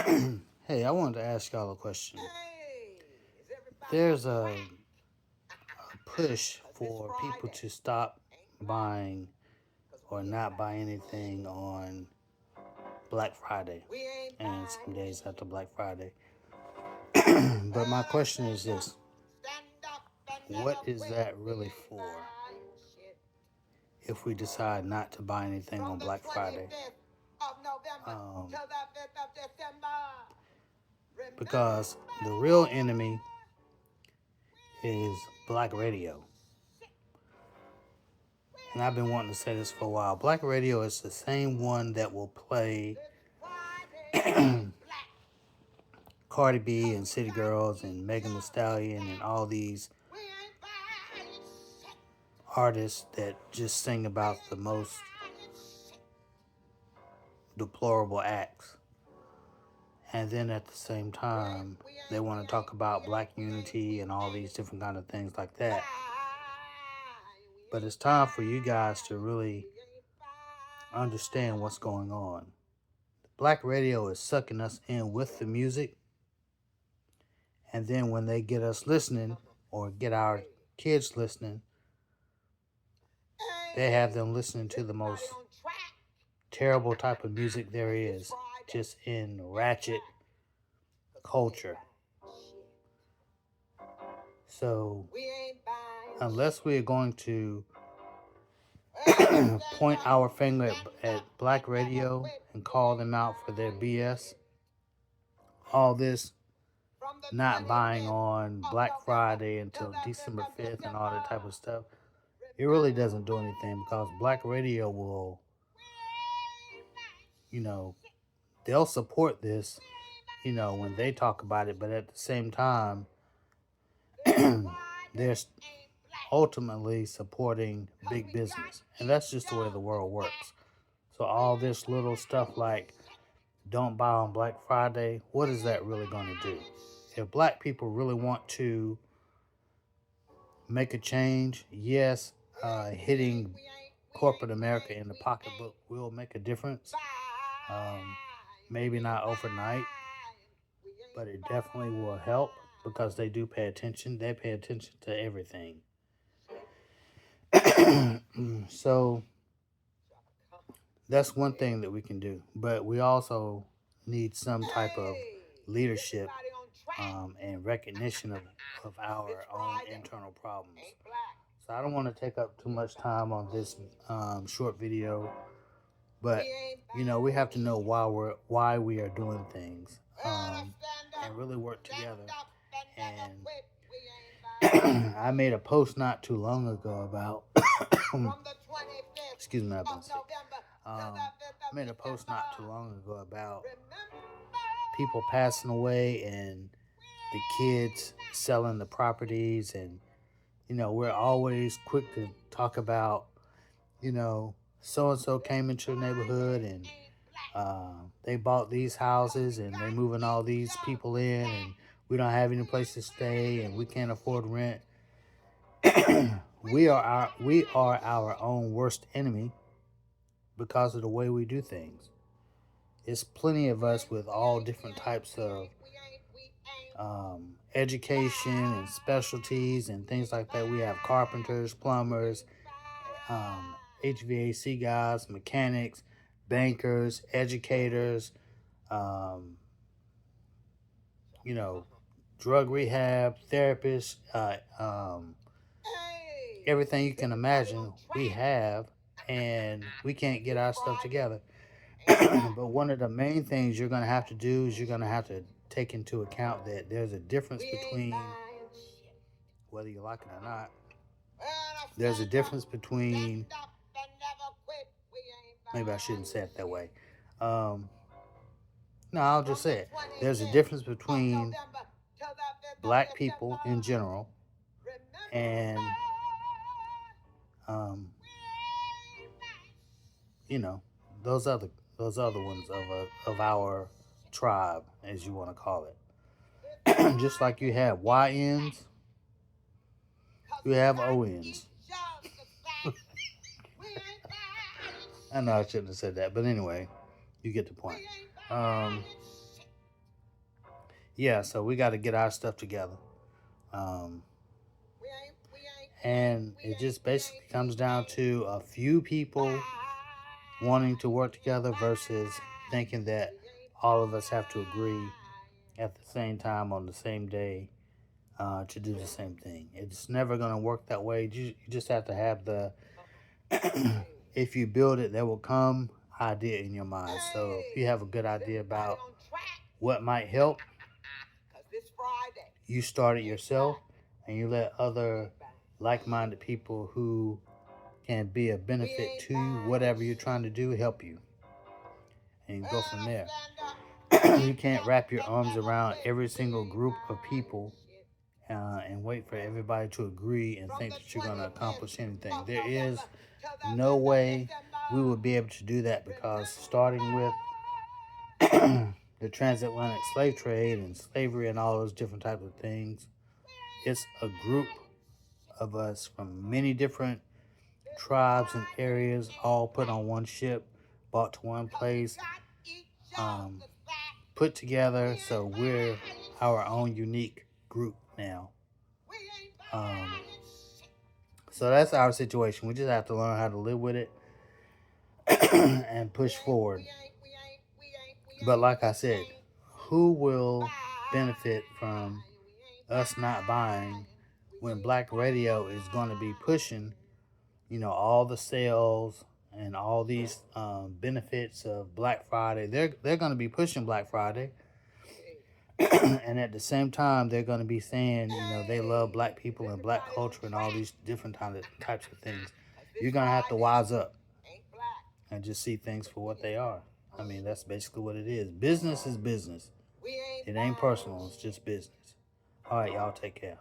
Hey, I wanted to ask y'all a question. There's a push for people to stop buying or not buy anything on Black Friday and some days after Black Friday. But my question is this: what is that really for if we decide not to buy anything on Black Friday? Um, because the real enemy is Black radio. And I've been wanting to say this for a while. Black radio is the same one that will play Cardi B and City Girls and Megan Thee Stallion and all these artists that just sing about the most deplorable acts. And then at the same time, they want to talk about black unity and all these different kind of things like that. But it's time for you guys to really understand what's going on. Black radio is sucking us in with the music, and then when they get us listening or get our kids listening, they have them listening to the most terrible type of music there is, just in ratchet culture. So, unless we are going to point our finger at black radio and call them out for their BS, all this not buying on Black Friday until December 5th and all that type of stuff, it really doesn't do anything because black radio will, you know, they'll support this, when they talk about it, but at the same time, they're ultimately supporting big business. And that's just the way the world works. So all this little stuff like don't buy on Black Friday, what is that really going to do? If black people really want to make a change, yes, hitting corporate America in the pocketbook will make a difference. Maybe not overnight, but it definitely will help because they do pay attention. They pay attention to everything. So that's one thing that we can do. But we also need some type of leadership and recognition of our own internal problems. So I don't want to take up too much time on this short video, but we have to know why we are doing things, and really work together. And I made a post not too long ago about excuse me, I've been sick. I made a post not too long ago about people passing away and the kids selling the properties, and we're always quick to talk about so and so came into the neighborhood and they bought these houses and they're moving all these people in, and we don't have any place to stay and we can't afford rent. We are our own worst enemy because of the way we do things. There's plenty of us with all different types of education and specialties and things like that. We have carpenters, plumbers, HVAC guys, mechanics, bankers, educators, um, drug rehab, therapists, everything you can imagine we have, and we can't get our stuff together. But one of the main things you're going to have to do is you're going to have to take into account that there's a difference between, whether you like it or not, there's a difference between, maybe I shouldn't say it that way. No, I'll just say it. There's a difference between black people in general and, um, you know, those other ones of our tribe, as you want to call it. Just like you have YNs, you have ONs. I know I shouldn't have said that, but anyway, you get the point. yeah, so we got to get our stuff together. Um, and it just basically comes down to a few people wanting to work together versus thinking that all of us have to agree at the same time on the same day to do the same thing. It's never going to work that way. You just have to have the if you build it, there will come idea in your mind. So if you have a good idea about what might help, you start it yourself and you let other like-minded people who can be a benefit to whatever you're trying to do help you, and you go from there. You can't wrap your arms around every single group of people and wait for everybody to agree and think that you're going to accomplish anything. There is no way we would be able to do that, because starting with the transatlantic slave trade and slavery and all those different types of things, it's a group of us from many different tribes and areas all put on one ship, brought to one place, put together, so we're our own unique group now. So that's our situation. We just have to learn how to live with it and push forward. But like I said, who will benefit from us not buying when Black Radio is going to be pushing, all the sales and all these benefits of Black Friday? They're going to be pushing Black Friday. And at the same time, they're going to be saying, they love Black people and Black culture and all these different types of things. You're going to have to wise up and just see things for what they are. I mean, that's basically what it is. Business is business. It ain't personal. It's just business. All right, y'all, take care.